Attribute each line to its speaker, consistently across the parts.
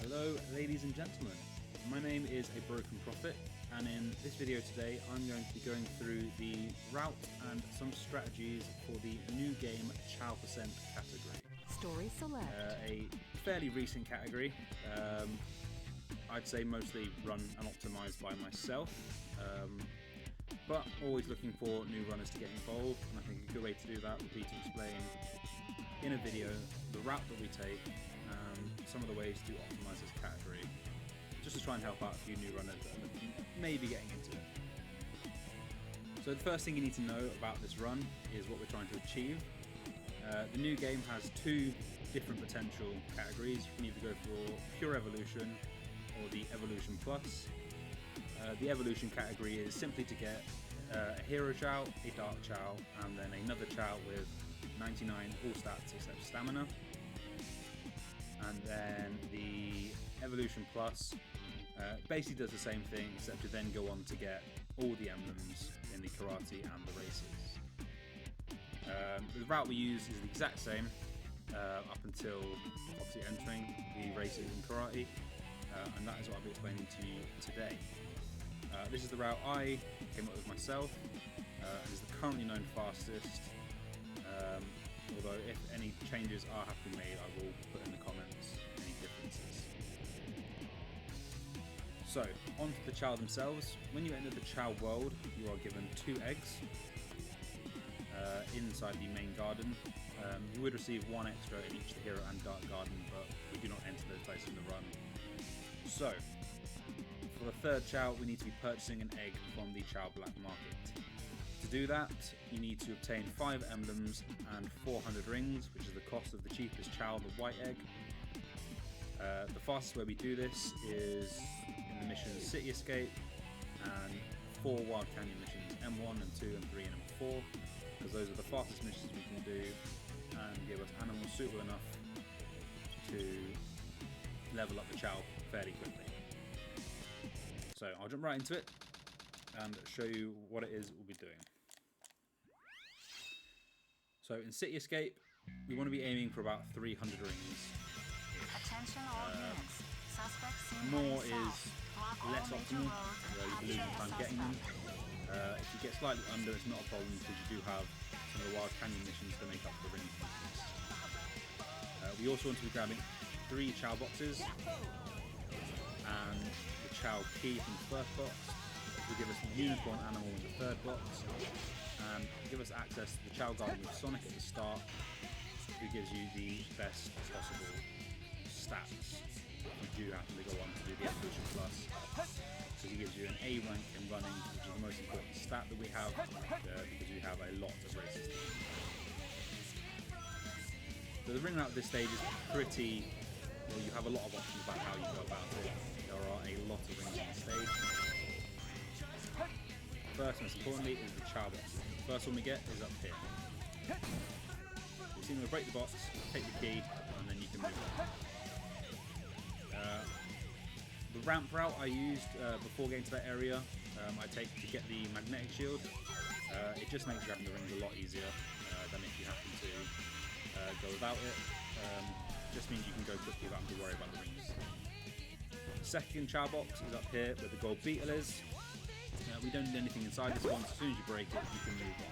Speaker 1: Hello ladies and gentlemen, my name is A Broken Prophet, and in this video today I'm going to be going through the route and some strategies for the new game Chao category.
Speaker 2: Story select.
Speaker 1: A fairly recent category, I'd say mostly run and optimised by myself, but always looking for new runners to get involved, and I think a good way to do that would be to explain in a video the route that we take and some of the ways to optimise this category, just to try and help out a few new runners that are maybe getting into it. So the first thing you need to know about this run is what we're trying to achieve. The new game has two different potential categories. You can either go for Pure Evolution or the Evolution Plus. The Evolution category is simply to get a Hero Chao, a Dark Chao, and then another Chao with 99 all stats except stamina. And then the Evolution Plus basically does the same thing, except to then go on to get all the emblems in the karate and the races. The route we use is the exact same up until obviously entering the races in karate, and that is what I'll be explaining to you today. This is the route I came up with myself. It is the currently known fastest, although if any changes are have to be made, I will put in the comments any differences. So, on to the Chao themselves. When you enter the Chao world, you are given 2 eggs inside the main garden. You would receive 1 extra in each the Hero and Dark Garden, but we do not enter those places in the run. So, for the third Chao, we need to be purchasing an egg from the Chao Black Market. To do that, you need to obtain 5 emblems and 400 rings, which is the cost of the cheapest Chao, the white egg. The fastest way we do this is in the missions City Escape and 4 Wild Canyon missions, M1, M2, M3 and M4, because those are the fastest missions we can do and give us animals suitable enough to level up the Chao fairly quickly. So I'll jump right into it and show you what it is we'll be doing. So in City Escape, we want to be aiming for about 300 rings.
Speaker 2: Attention all units. Suspects seen
Speaker 1: More
Speaker 2: heading
Speaker 1: is
Speaker 2: south. Block all
Speaker 1: less
Speaker 2: major
Speaker 1: optimal,
Speaker 2: roads and
Speaker 1: you can
Speaker 2: capture
Speaker 1: lose
Speaker 2: the
Speaker 1: time getting them.
Speaker 2: suspect.
Speaker 1: If you get slightly under, it's not a problem because you do have some of the Wild Canyon missions to make up for the rings. We also want to be grabbing 3 Chao boxes and the Chao key from the first box, which will give us the unicorn animal in the third box, and give us access to the Chao Garden with Sonic at the start, who gives you the best possible stats if you do happen to go on to do the Evolution Plus. So he gives you an A rank in running, which is the most important stat that we have, because we have a lot of races. So the ring route at this stage is pretty, well, you have a lot of options about how you go about it. There are a lot of rings on the stage. First, most importantly, is the Chao box. The first one we get is up here. You see me break the box, take the key, and then you can move on. The ramp route I used before getting to that area, I take to get the magnetic shield. It just makes grabbing the rings a lot easier than if you happen to go without it. Just means you can go quickly without having to worry about the rings. The second Chao box is up here where the gold beetle is. We don't need anything inside this one, so as soon as you break it, you can move on.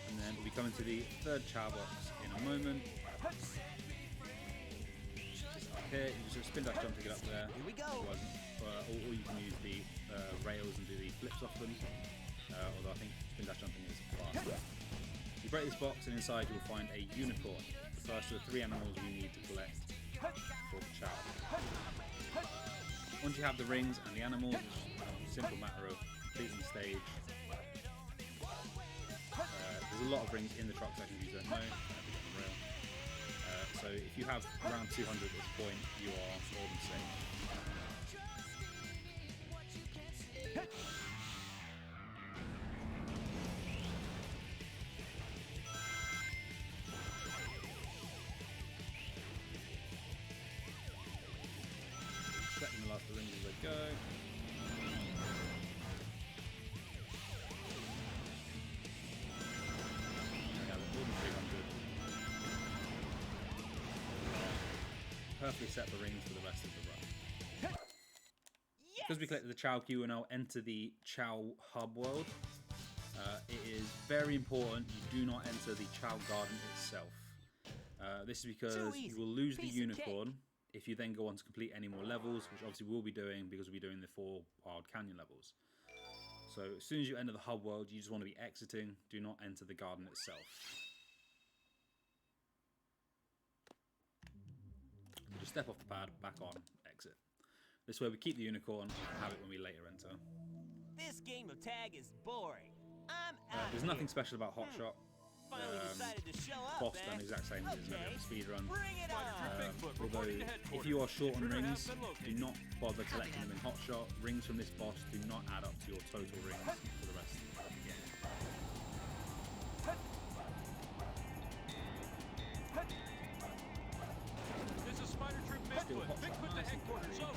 Speaker 1: And then we'll be coming to the third Chao box in a moment. Just up here, you just spin dash jump to get up there.
Speaker 3: Here we go.
Speaker 1: Or you can use the rails and do the flips off them. Although I think spin dash jumping is faster. You break this box and inside you'll find a unicorn, the first of the 3 animals you need to collect for the Chao. Once you have the rings and the animals, it's a simple matter of completing the stage. There's a lot of rings in the truck section you don't know, rail. So if you have around 200 at this point, you are more than safe. Collecting the last of the rings as they go. perfectly set the rings for the rest of the run. Because we collected the Chao key, we'll now enter the Chao hub world. It is very important you do not enter the Chao garden itself. This is because you will lose the unicorn if you then go on to complete any more levels, which obviously we'll be doing because we'll be doing the 4 Wild Canyon levels. So as soon as you enter the hub world, you just want to be exiting. Do not enter the garden itself. So just step off the pad, back on, exit. This way we keep the unicorn and have it when we later enter.
Speaker 3: This game of tag is boring.
Speaker 1: There's nothing special about Hot Shot.
Speaker 3: Finally decided to show up,
Speaker 1: Boss done the exact same as in every speedrun.
Speaker 3: Bring it on!
Speaker 1: Although, if you are short on rings, do not bother collecting them in Hot Shot. Rings from this boss do not add up to your total rings for the rest of the game.
Speaker 4: This is Spider Troop Bigfoot. Bigfoot to headquarters. Over.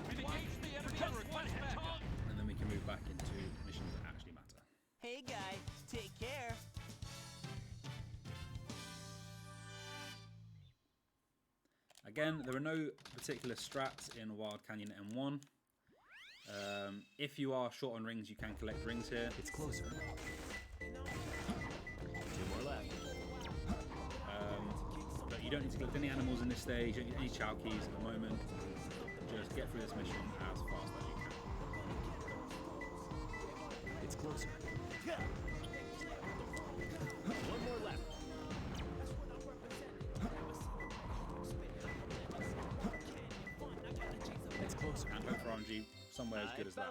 Speaker 4: We've engaged the enemy and request backup.
Speaker 1: And then we can move back into missions that actually matter.
Speaker 3: Hey guy, take care.
Speaker 1: Again, there are no particular strats in Wild Canyon M1. If you are short on rings, you can collect rings here.
Speaker 5: It's closer. 2 more left.
Speaker 1: But you don't need to collect any animals in this stage, you don't need any Chao keys at the moment. Just get through this mission as fast as you can.
Speaker 5: It's closer. 1 more left. It's closer.
Speaker 1: And hope for RNG somewhere as good as that.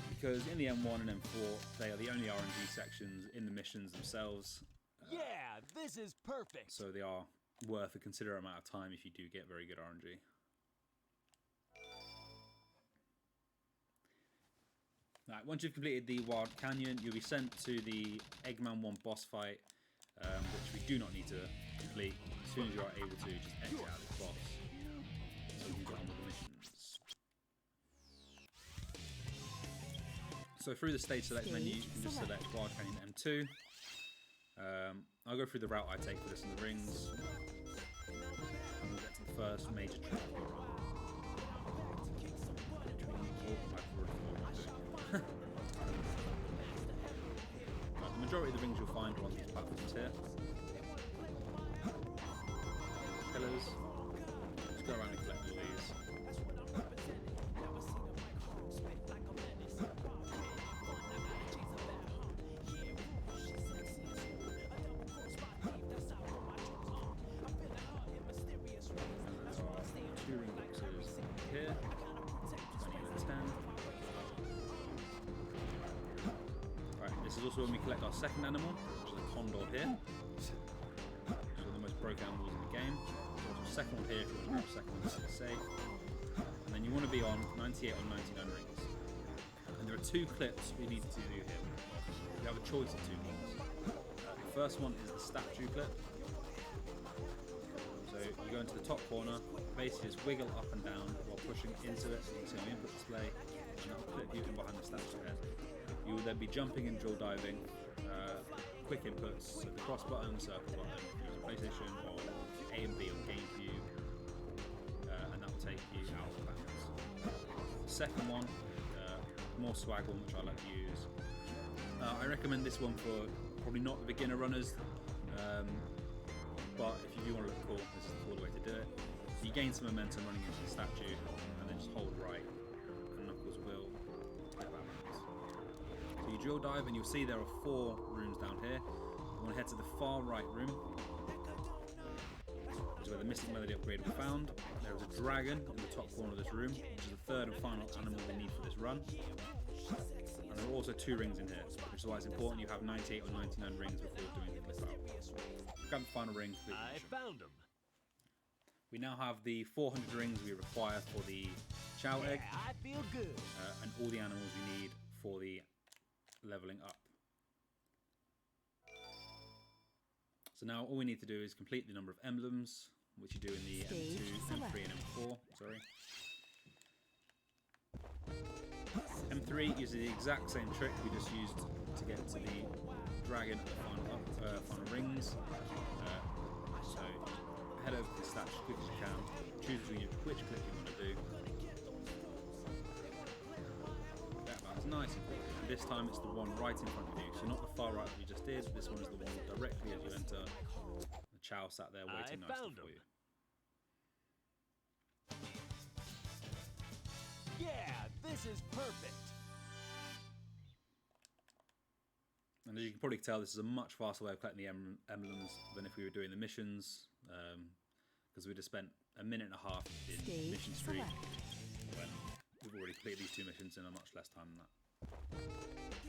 Speaker 1: Because in the M1 and M4, they are the only RNG sections in the missions themselves.
Speaker 5: Yeah, this is perfect.
Speaker 1: So they are worth a considerable amount of time if you do get very good RNG. Right, once you've completed the Wild Canyon, you'll be sent to the Eggman 1 boss fight, which we do not need to complete. As soon as you are able to, just exit out of this boss. So we can get on with the missions. So through the stage select menu, you can just select Wild Canyon M2. I'll go through the route I take for this in the rings. And we'll get to the first major track. The majority of the rings you'll find are on these platforms here. Pillars. Just go around and collect all these. Two ring boxes here. 20 and 10. Right, this is also when we collect our second animal, which is a condor here. Which is one of the most broken animals in the game. There's a second one here if you want to grab a second one to stay safe. And then you want to be on 98 or 99 rings. And there are 2 clips we need to do here. We have a choice of 2 ones. The first one is the statue clip. So you go into the top corner, basically just wiggle up and down while pushing into it. So you can see on the input display, and that will clip you in behind the statue head. You will then be jumping and drill diving. Quick inputs, so the cross button, circle button, if you're on PlayStation, or A and B on GameCube, and that will take you out of bounds. The second one, more swag one, which I like to use. I recommend this one for probably not the beginner runners, but if you do want to look cool, this is the cool way to do it. So you gain some momentum running into the statue, and then just hold right, and Knuckles will get that bounce. So you drill dive, and you'll see there are 4 rooms down here. You want to head to the far right room, which is where the Mystic Melody upgrade was found. There is a dragon in the top corner of this room, which is the 3rd and final animal we need for this run. And there are also 2 rings in here, which is why it's important you have 98 or 99 rings before doing the clip out. Grab the final ring.
Speaker 5: I found them.
Speaker 1: We now have the 400 rings we require for the Chao egg,
Speaker 5: I feel good.
Speaker 1: and all the animals we need for the leveling up. So now all we need to do is complete the number of emblems, which you do in the M2, M3 and M4, sorry. M3, uses the exact same trick we just used to get to the dragon at the final rings. So head over to the stats as quick as you can, choose which clip you want to do. That's nice and quick. And this time it's the one right in front of you, so not the far right that we just did. This one is the one directly as you enter. The Chao sat there waiting nicely for you.
Speaker 5: Yeah, this is perfect.
Speaker 1: And as you can probably tell, this is a much faster way of collecting the emblems than if we were doing the missions, because we'd have spent a minute and a half in mission street when we've already completed these two missions in a much less time than that.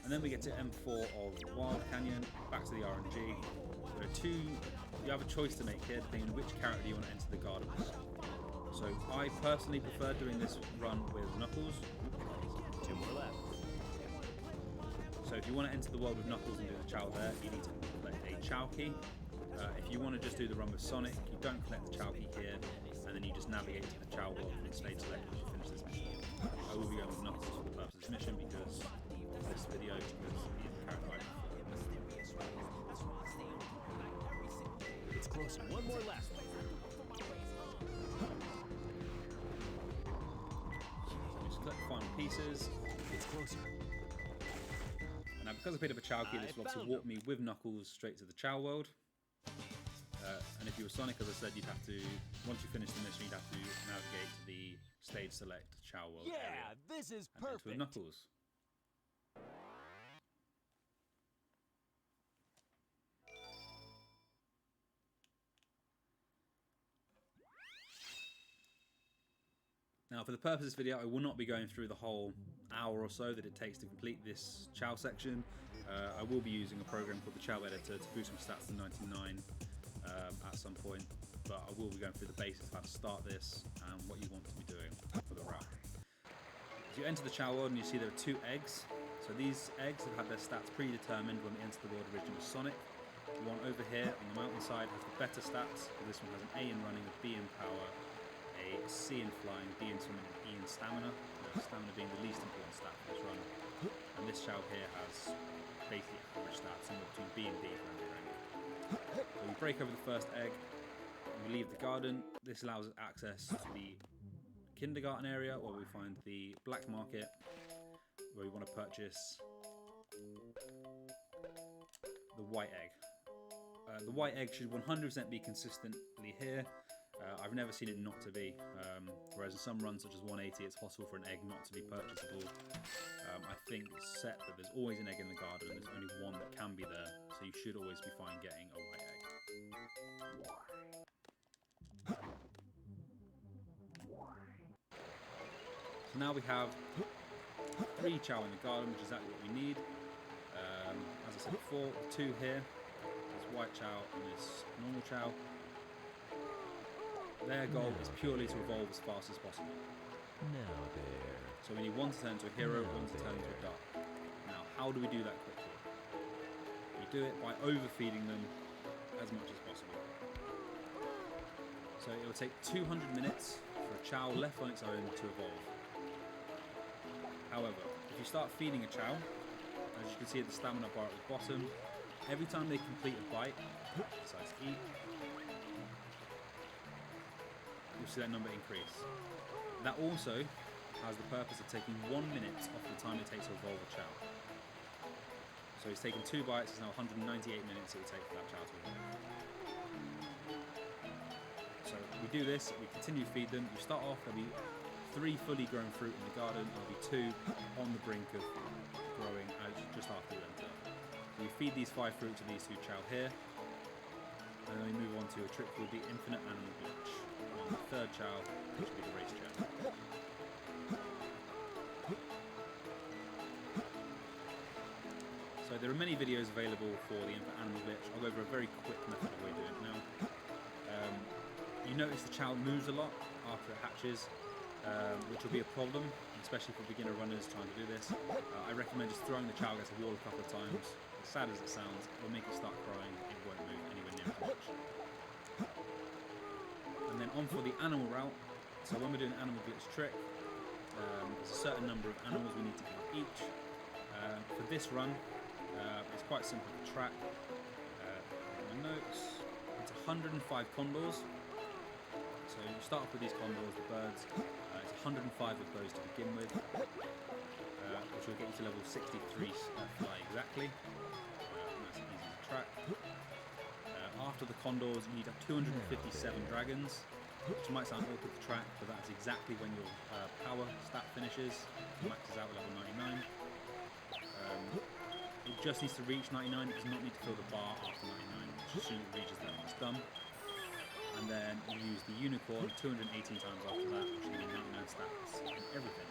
Speaker 1: And then we get to M4 of Wild Canyon, back to the RNG. There are two, you have a choice to make here depending on which character you want to enter the garden with. So I personally prefer doing this run with Knuckles.
Speaker 5: 2 more left.
Speaker 1: So if you want to enter the world with Knuckles and do the Chao there, you need to collect a Chao key. If you want to just do the run with Sonic, you don't collect the Chao key here, and then you just navigate to the Chao world from the stage select once you finish this mission. I will be going with Knuckles for the purpose of this mission because of this video, because he is the character I prefer.
Speaker 5: It's closer. 1 more left.
Speaker 1: Just collect the final pieces.
Speaker 5: It's closer.
Speaker 1: Now, because I picked up a Chao key, this will obviously walk me with Knuckles straight to the Chao world. And if you were Sonic, as I said, you'd have to, once you finish the mission, you'd have to navigate to the stage select Chao world area.
Speaker 5: Yeah, this is
Speaker 1: And enter with
Speaker 5: perfect.
Speaker 1: Knuckles. Now, for the purpose of this video, I will not be going through the whole hour or so that it takes to complete this Chao section. I will be using a program called the Chao Editor to boost my stats to 99 at some point, but I will be going through the basics of how to start this and what you want to be doing for the route. As you enter the Chao world and you see there are 2 eggs. So these eggs have had their stats predetermined when they entered the world originally with Sonic. The one over here on the mountainside has the better stats, but this one has an A in running, a B in power, a C in flying, D in swimming, and E in stamina. Stamina being the least important stat for this run. And this Chao here has basically average stats, somewhere between B and D for every rank. So we break over the first egg, and we leave the garden. This allows us access to the kindergarten area where we find the black market, where we want to purchase the white egg. The white egg should 100% be consistently here. I've never seen it not to be, whereas in some runs such as 180 it's possible for an egg not to be purchasable. I think it's set that there's always an egg in the garden and there's only one that can be there, so you should always be fine getting a white egg. So now we have 3 Chao in the garden, which is exactly what we need. As I said before, 2 here. There's white Chao and this normal Chao. Their goal is purely to evolve as fast as possible.
Speaker 5: Now there.
Speaker 1: So we need one to turn into a hero, one to turn into a dark. Now, how do we do that quickly? We do it by overfeeding them as much as possible. So it will take 200 minutes for a Chao left on its own to evolve. However, if you start feeding a Chao, as you can see at the stamina bar at the bottom, every time they complete a bite, besides eat, you'll see that number increase. That also has the purpose of taking 1 minute off the time it takes to evolve a Chao. So he's taken 2 bites, it's now 198 minutes it will take for that Chao to evolve. So we do this, we continue to feed them. You start off, there'll be 3 fully grown fruit in the garden, there'll be 2 on the brink of growing just after you enter. So you feed these 5 fruit to these 2 Chao here, and then we move on to a trick called the Infinite Animal Glitch. On the 3rd Chao, which will be the race Chao. So there are many videos available for the Infinite Animal Glitch. I'll go over a very quick method of way of doing it now. You notice the Chao moves a lot after it hatches, which will be a problem, especially for beginner runners trying to do this. I recommend just throwing the Chao against a wall a couple of times. As sad as it sounds, it'll make you start crying. It won't move anywhere near as much. And then on for the animal route. So when we're doing the animal glitch trick, there's a certain number of animals we need to kill each. For this run, it's quite simple to track. My notes, it's 105 condors. So you start off with these condors, the birds. It's 105 of those to begin with, which will get you to level 63 fly exactly. Nice and easy to track. After the condors, you need 257 dragons, which might sound awkward to track, but that's exactly when your power stat finishes. It maxes out at level 99. It just needs to reach 99. It does not need to fill the bar after 99. As soon as it reaches that, it's done. And then you use the unicorn 218 times after that, which will give you 99 stats and everything.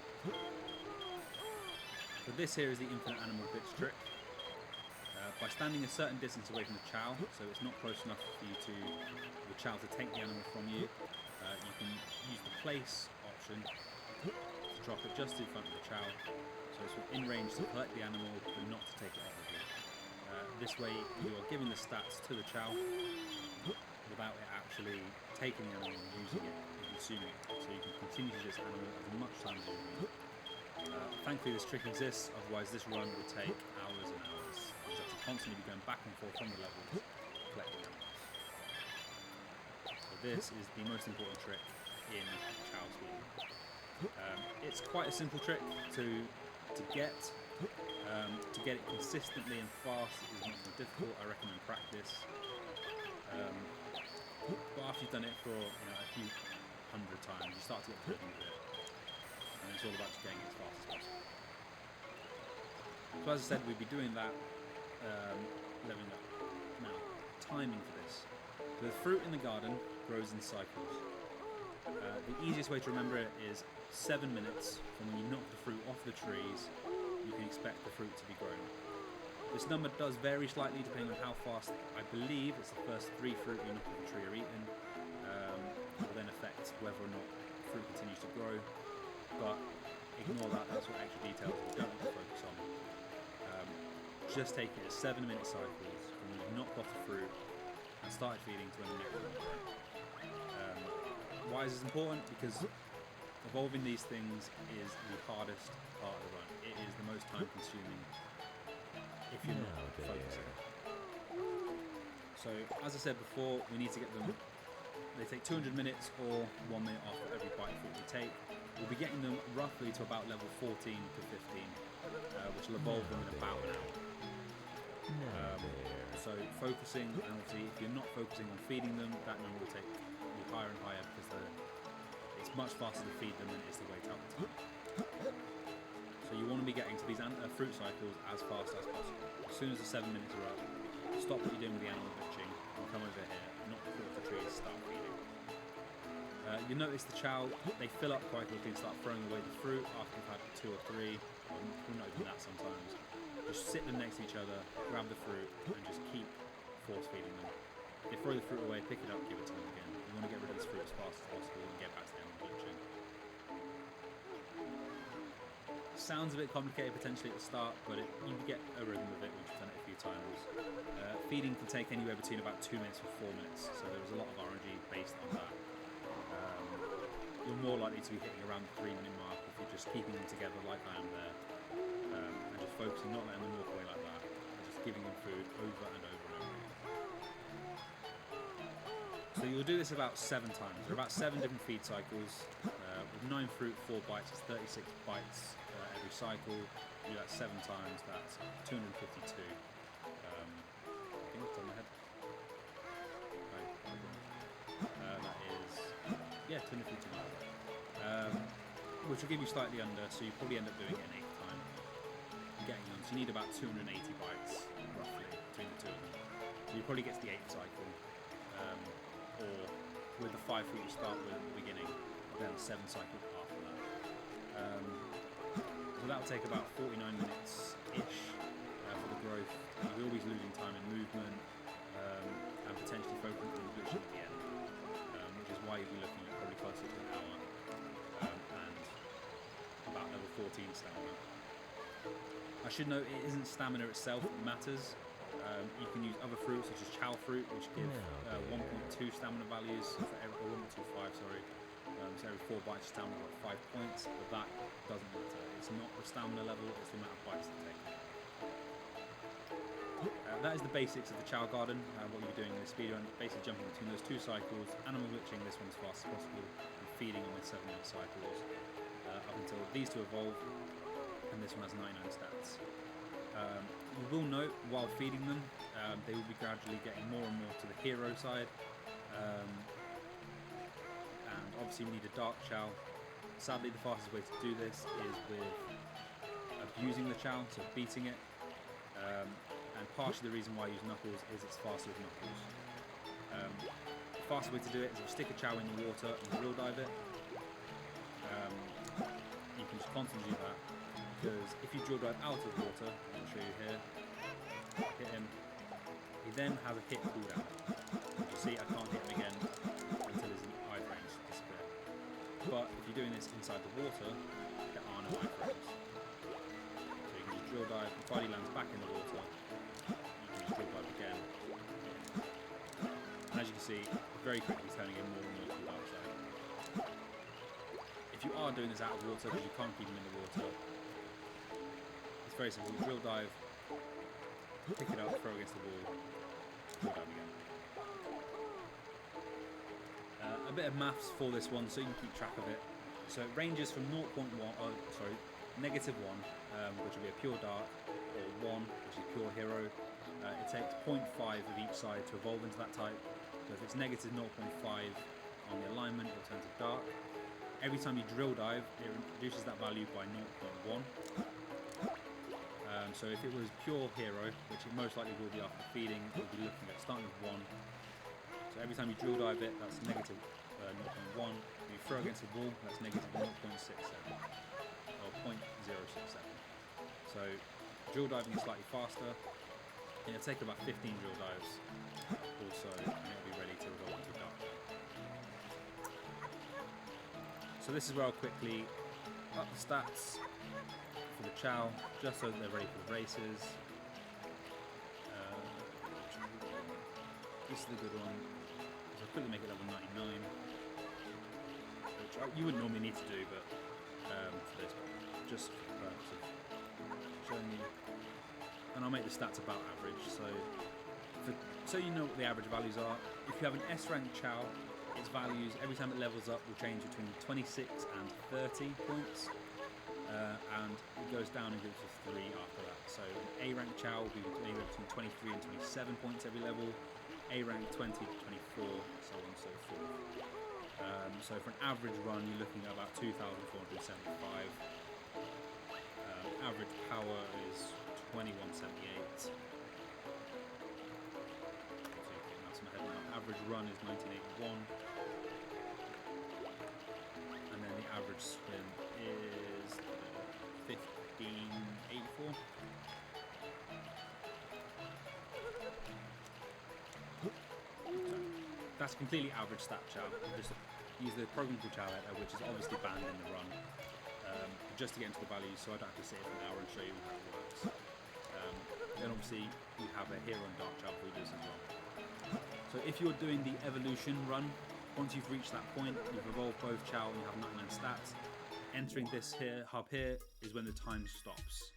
Speaker 1: So this here is the infinite animal bits trick. By standing a certain distance away from the Chao, so it's not close enough for you to the Chao to take the animal from you, you can use the place option to drop it just in front of the Chao, so it's in range to collect the animal but not to take it off of you. This way you are giving the stats to the Chao without it actually taking the animal and using it and consuming it, so you can continue to use this animal as much time as you need. Thankfully this trick exists, otherwise this run would take hours and hours. You have to constantly be going back and forth from the levels collecting animals. So this is the most important trick in Chao Speedrun. It's quite a simple trick to get. To get it consistently and fast is much more difficult. I recommend practice. But after you've done it for a few hundred times, you start to get the rhythm of it. And it's all about just getting it as fast as possible. So as I said, we'd be doing that, leveling up. Now, timing for this. The fruit in the garden grows in cycles. The easiest way to remember it is 7 minutes from when you knock the fruit off the trees, you can expect the fruit to be grown. This number does vary slightly depending on how fast. I believe it's the first 3 fruit you knock off the tree are eaten. Will then affect whether or not fruit continues to grow. But ignore that, that's what extra details we don't need to focus on. Just take it as 7-minute cycles from when you've knocked off the fruit and started feeding to when the next one grows. Why is this important? Because evolving these things is the hardest part of the run. It is the most time consuming if you're not focusing. So as I said before, we need to get them, they take 200 minutes or 1 minute after every bite of fruit we take. We'll be getting them roughly to about level 14 to 15, which will evolve them in about an hour. So focusing, and obviously if you're not focusing on feeding them, that number will take you higher and higher because it's much faster to feed them than it is to wait out the time. So you want to be getting to these fruit cycles as fast as possible. As soon as the 7 minutes are up, stop what you're doing with the animal bitching and come over here, knock the fruit off the trees, start feeding. You notice the Chao, they fill up quite quickly and start throwing away the fruit after you've had 2 or 3, or not even that sometimes. Just sit them next to each other, grab the fruit, and just keep force feeding them. They throw the fruit away, pick it up, give it to them again. You want to get rid of this fruit as fast as possible and get back to the animal bitching. Sounds a bit complicated potentially at the start, but you get a rhythm of it once you've done it a few times. Feeding can take anywhere between about 2 minutes and 4 minutes, so there's a lot of RNG based on that. You're more likely to be hitting around the 3-minute mark if you're just keeping them together like I am there, and just focusing, not letting them walk away like that, and just giving them food over and over and over again. So you'll do this about 7 times. There are about 7 different feed cycles. With 9 fruit, 4 bites, it's 36 bites every cycle. You do that 7 times, that's 252. I think it's on my head. That is, yeah, 252 miles. Which will give you slightly under, so you probably end up doing it an 8th time. Getting them, so you need about 280 bites, roughly, between the 2 of them. So you probably get to the 8th cycle. Or with the 5 fruit you start with at the beginning, then 7 cycles after that. So that'll take about 49 minutes-ish for the growth. You're always losing time in movement and potentially focusing on the glitching at the end, which is why you'll be looking at probably closer to an hour and about level 14 stamina. I should note it isn't stamina itself that matters. You can use other fruits such as Chao fruit, which give 1.2 stamina values, or 1.25, sorry, So every 4 bites of stamina got 5 points, but that doesn't matter. It's not the stamina level, it's the amount of bites they take. That is the basics of the Chao Garden. What you're doing in the speedrun, basically jumping between those 2 cycles, animal glitching this one as fast as possible, and feeding on with 7-minute cycles up until these 2 evolve, and this one has 99 stats. You will note while feeding them, they will be gradually getting more and more to the hero side. And obviously we need a Dark Chao. Sadly, the fastest way to do this is with abusing the Chao, so beating it. And partially the reason why I use Knuckles is it's faster with Knuckles. The fastest way to do it is if you stick a Chao in the water and drill dive it. You can just constantly do that, because if you drill dive out of the water, I'll show you here, hit him, he then has a hit cooldown. You see, I can't hit him again until his eye frames disappear. But if you're doing this inside the water, there are no eye frames. So you can just drill dive, and while he lands back in the water, you can just drill dive again. And as you can see, very quickly he's turning in more and more to the dark side. If you are doing this out of water, because you can't keep him in the water, it's very simple. Drill dive, pick it up, throw against the wall, drill dive again. A bit of maths for this one, so you can keep track of it. So it ranges from -1, which will be a pure dark, or 1, which is pure hero. It takes 0.5 of each side to evolve into that type. So if it's -0.5 on the alignment, it will turn to dark. Every time you drill dive, it reduces that value by 0.1. So if it was pure hero, which it most likely will be after feeding, we'll be looking at starting with 1. So every time you drill dive it, that's -0.1. If you throw against the wall, that's -0.67 or 0.067. So drill diving is slightly faster. It'll take about 15 drill dives also, and it'll be ready to evolve into dark. So this is where I'll quickly up the stats for the Chao, just so that they're ready for the races. This is the good one. So I'll quickly make it level 99, which you wouldn't normally need to do, but for this, just for the purpose of showing you. And I'll make the stats about average, so you know what the average values are. If you have an S rank Chao, its values every time it levels up will change between 26 and 30 points, and it goes down in groups of 3 after that. So an A rank Chao will be anywhere between 23 and 27 points every level, A rank 20 to 24, so on and so forth. So for an average run, you're looking at about 2,475. Average power is 2178. Average run is 1981, and then the average spin is 1584. So that's completely average stat Chao. Just use the programmable Chao editor, which is obviously banned in the run, just to get into the values, so I don't have to sit here for an hour and show you how it works. Then obviously you have a hero and dark Chao breeders as well. So if you're doing the evolution run, once you've reached that point, you've evolved both Chao and you have 99 stats, entering this hub here is when the time stops.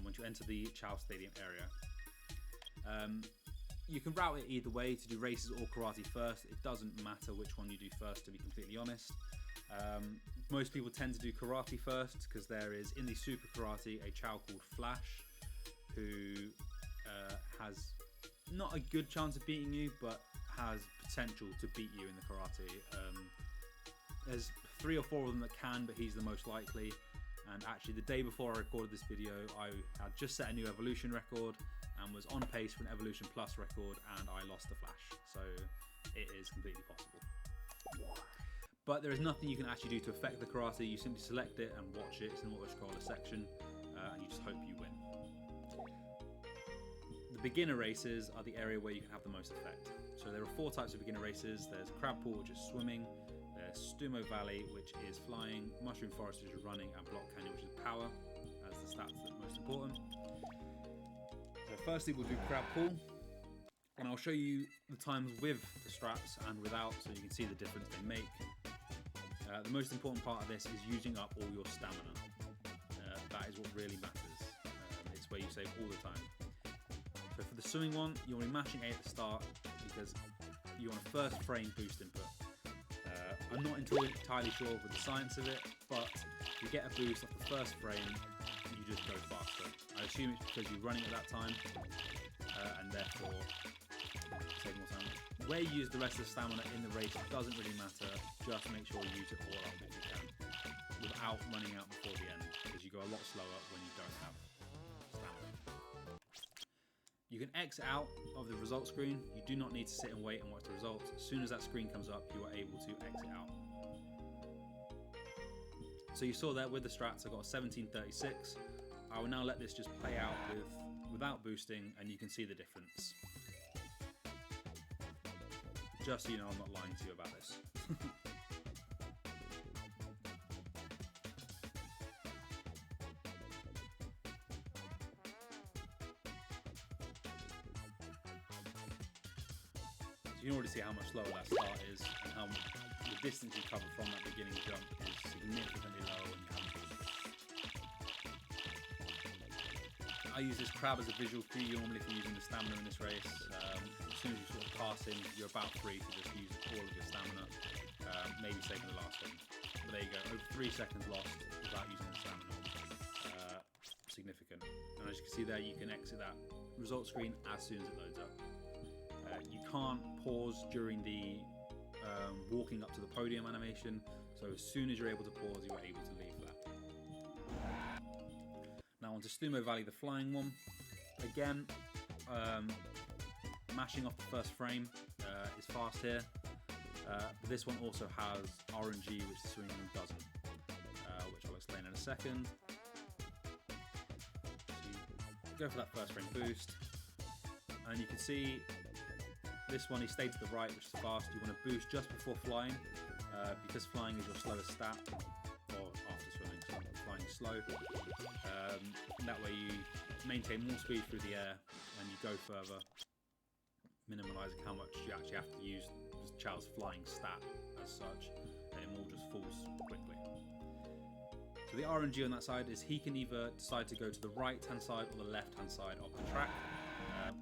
Speaker 1: Once you enter the Chao Stadium area. You can route it either way, to do races or karate first. It doesn't matter which one you do first, to be completely honest. Most people tend to do karate first, because there is, in the super karate, a Chao called Flash, who has not a good chance of beating you, but has potential to beat you in the karate. There's 3 or 4 of them that can, but he's the most likely. And actually, the day before I recorded this video, I had just set a new evolution record and was on pace for an evolution plus record, and I lost the Flash. So it is completely possible. But there is nothing you can actually do to affect the karate. You simply select it and watch it. It's in the auto-scroller section, and you just hope you win. The beginner races are the area where you can have the most effect. So there are 4 types of beginner races. There's Crab Pool, which is swimming. There's Stumo Valley, which is flying. Mushroom Forest, which is running. And Block Canyon, which is power, as the stats that are most important. So firstly, we'll do Crab Pool. And I'll show you the times with the strats and without, so you can see the difference they make. The most important part of this is using up all your stamina. That is what really matters. It's where you save all the time. So for the swimming one, you want to be mashing A at the start because you want a first frame boost input. I'm not entirely sure with the science of it, but you get a boost off the first frame, you just go faster. I assume it's because you're running at that time, and therefore save more time. Where you use the rest of the stamina in the race doesn't really matter, just make sure you use it all up if you can, without running out before the end, because you go a lot slower when you don't have stamina. You can exit out of the results screen. You do not need to sit and wait and watch the results. As soon as that screen comes up, you are able to exit out. So you saw there with the strats, I got a 1736. I will now let this just play out without boosting, and you can see the difference. Just so you know, I'm not lying to you about this. So you can already see how much slower that start is, and how the distance you cover from that beginning jump is significantly lower when you haven't boosted. I use this crab as a visual cue normally for using the stamina in this race. As soon as you sort of pass in, you're about free to just use all of your stamina, maybe saving the last one. But there you go, over 3 seconds lost without using the stamina. Significant. And as you can see there, you can exit that result screen as soon as it loads up. You can't pause during the walking up to the podium animation, so as soon as you're able to pause, you are able to leave that. Now onto Stumo Valley, the flying one. Again, mashing off the first frame is fast here. This one also has RNG, which the swimming one doesn't, which I'll explain in a second. So you go for that first frame boost, and you can see this one, he stayed to the right, which is fast. You want to boost just before flying, because flying is your slowest stat, or after swimming, so flying slow. That way you maintain more speed through the air, and you go further, minimalising how much you actually have to use Chao's flying stat as such, and it all just falls quickly. So the RNG on that side is he can either decide to go to the right hand side or the left hand side of the track.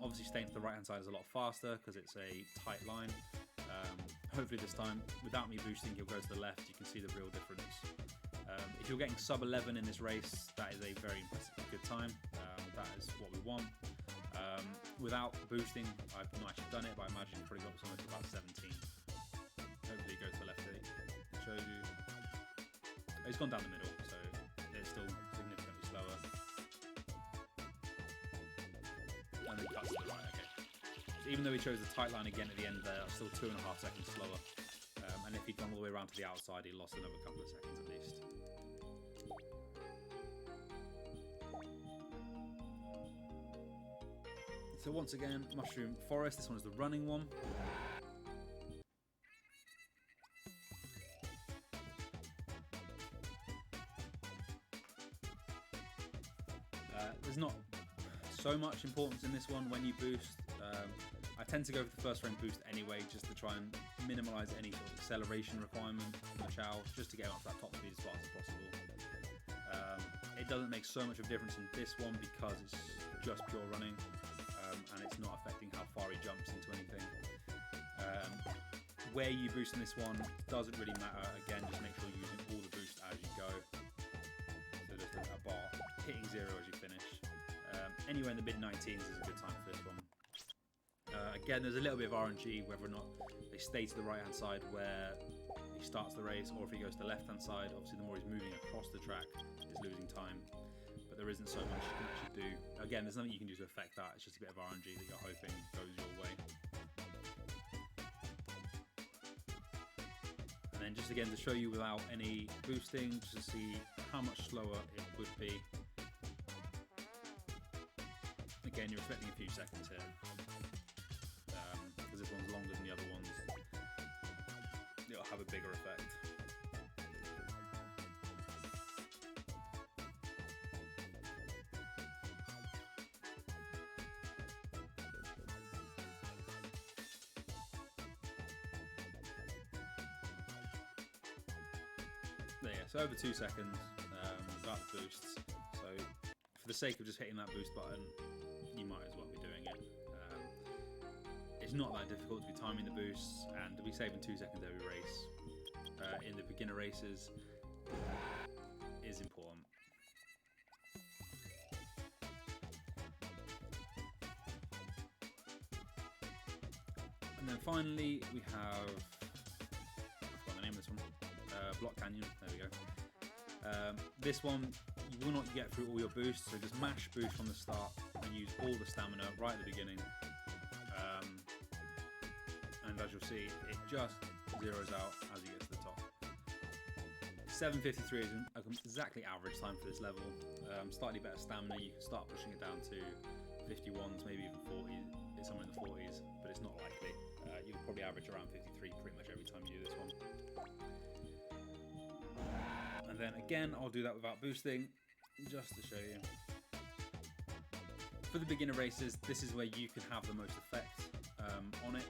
Speaker 1: Obviously staying to the right hand side is a lot faster because it's a tight line. Hopefully this time, without me boosting, he'll go to the left. You can see the real difference. If you're getting sub 11 in this race, that is a very impressive good time. That is what we want. Without boosting, I've not actually done it, but I imagine you've probably got somewhere to about 17. Hopefully he goes to the left there. It shows you. He's gone down the middle, so it's still significantly slower. And then cuts to the right, okay. So even though he chose the tight line again at the end there, still 2.5 seconds slower. And if he'd gone all the way around to the outside, he lost another couple of seconds at least. So once again, Mushroom Forest, this one is the running one. There's not so much importance in this one when you boost. I tend to go for the first frame boost anyway, just to try and minimise any sort of acceleration requirement from the Chao, just to get up to that top speed as fast as possible. It doesn't make so much of a difference in this one because it's just pure running, and it's not affecting how far he jumps into anything. Where you boost in this one doesn't really matter. Again, just make sure you're using all the boost as you go. So just a bar hitting 0 as you finish. Anywhere in the mid-19s is a good time for this one. Again, there's a little bit of RNG whether or not they stay to the right-hand side where he starts the race, or if he goes to the left-hand side. Obviously, the more he's moving across the track, he's losing time. But there isn't so much you can actually do. Again, there's nothing you can do to affect that. It's just a bit of RNG that you're hoping goes your way. And then just again to show you without any boosting, just to see how much slower it would be. Again, you're expecting a few seconds here, because this one's longer than the other ones. It'll have a bigger effect. So over 2 seconds without the boosts. So for the sake of just hitting that boost button, you might as well be doing it. It's not that difficult to be timing the boosts, and to be saving 2 seconds every race in the beginner races is important. And then finally we have, I forgot the name of this one, Block Canyon, there we go. This one you will not get through all your boosts, so just mash boost from the start and use all the stamina right at the beginning. And as you'll see, it just zeroes out as you get to the top. 7:53 is exactly average time for this level. Slightly better stamina, you can start pushing it down to 51s, maybe even 40s, it's somewhere in the 40s, but it's not likely. You'll probably average around 53 pretty much every time you do this one. And then again, I'll do that without boosting, just to show you. For the beginner races, this is where you can have the most effect on it.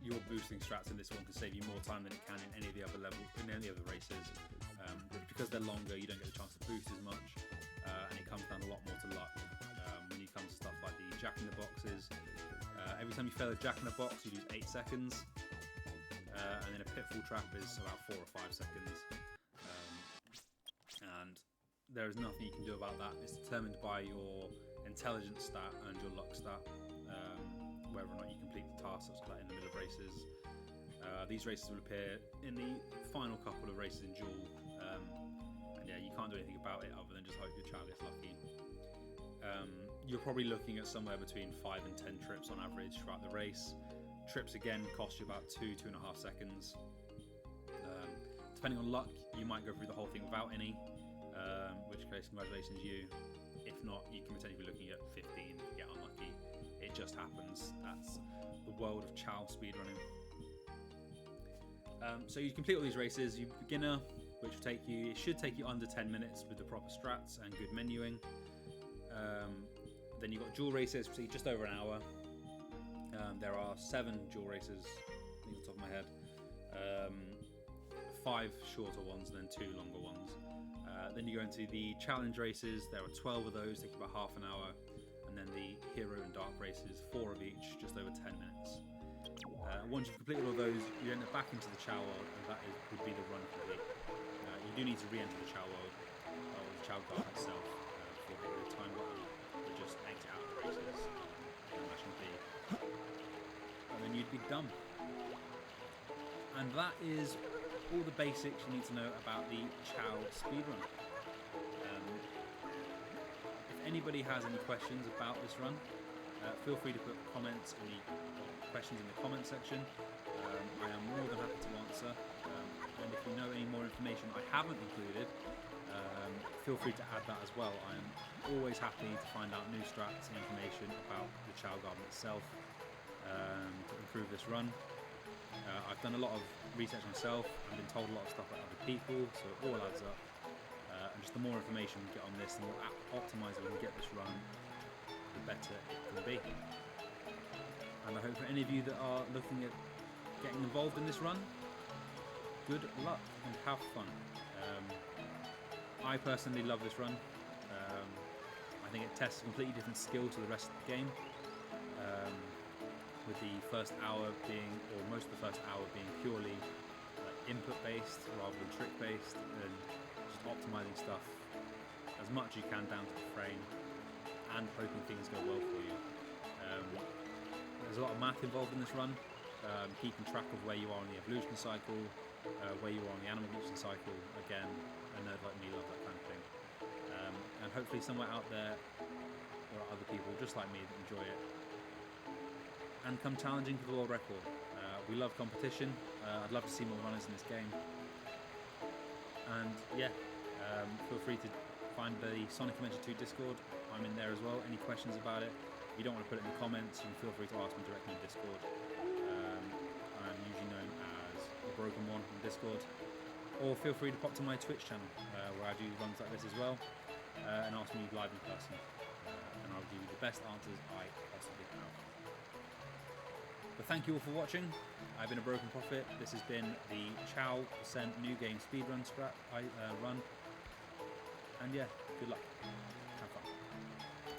Speaker 1: Your boosting strats in this one can save you more time than it can in any of the other races. Which because they're longer, you don't get the chance to boost as much, and it comes down a lot more to luck. When you come to stuff like the Jack in the Boxes, every time you fail a Jack in the Box, you lose 8 seconds, and then a pitfall trap is about 4 or 5 seconds. And there is nothing you can do about that. It's determined by your intelligence stat and your luck stat, whether or not you complete the tasks such that in the middle of races. These races will appear in the final couple of races in Duel, and yeah, you can't do anything about it other than just hope your child gets lucky. You're probably looking at somewhere between 5 and 10 trips on average throughout the race. Trips again cost you about 2.5 seconds. Depending on luck, you might go through the whole thing without any, which case congratulations you. If not, you can potentially be looking at 15 if you get unlucky. It just happens. That's the world of Chao speedrunning. So you complete all these races. You beginner, which will it should take you under 10 minutes with the proper strats and good menuing. Then you've got duel races, which take just over an hour. There are 7 duel races, I think off the top of my head. 5 shorter ones and then 2 longer ones. Then you go into the challenge races. There are 12 of those, take about half an hour. And then the hero and dark races, 4 of each, just over 10 minutes. Once you've completed all those, you enter back into the Chao world, and that would be the run complete. You do need to re-enter the Chao world, or the Chao garden itself, before hitting the time button, but just exit out of the races, mash and B, and then you'd be done. And that is all the basics you need to know about the Chao speedrun. If anybody has any questions about this run, feel free to put comments questions in the comment section. I am more than happy to answer. And if you know any more information I haven't included, feel free to add that as well. I am always happy to find out new strats and information about the Chao garden itself to improve this run. I've done a lot of research myself. I've been told a lot of stuff by other people, so it all adds up. And just the more information we get on this, the more optimised we can get this run, the better it can be. And I hope for any of you that are looking at getting involved in this run, good luck and have fun. I personally love this run. I think it tests a completely different skill to the rest of the game. With the first hour being, or most of the first hour being purely input based rather than trick based, and just optimizing stuff as much as you can down to the frame and hoping things go well for you. There's a lot of math involved in this run, keeping track of where you are on the evolution cycle, where you are on the animal evolution cycle. Again, a nerd like me loves that kind of thing. And hopefully somewhere out there there are other people just like me that enjoy it and come challenging for the world record. We love competition. I'd love to see more runners in this game. And yeah, feel free to find the Sonic Adventure 2 Discord. I'm in there as well. Any questions about it? If you don't want to put it in the comments, you can feel free to ask me directly in Discord. I'm usually known as the Broken One in Discord. Or feel free to pop to my Twitch channel, where I do runs like this as well, and ask me live in person. And I'll give you the best answers I possibly have. But thank you all for watching. I've been a Broken Prophet. This has been the Chao new game speedrun run. And yeah, good luck. Have fun.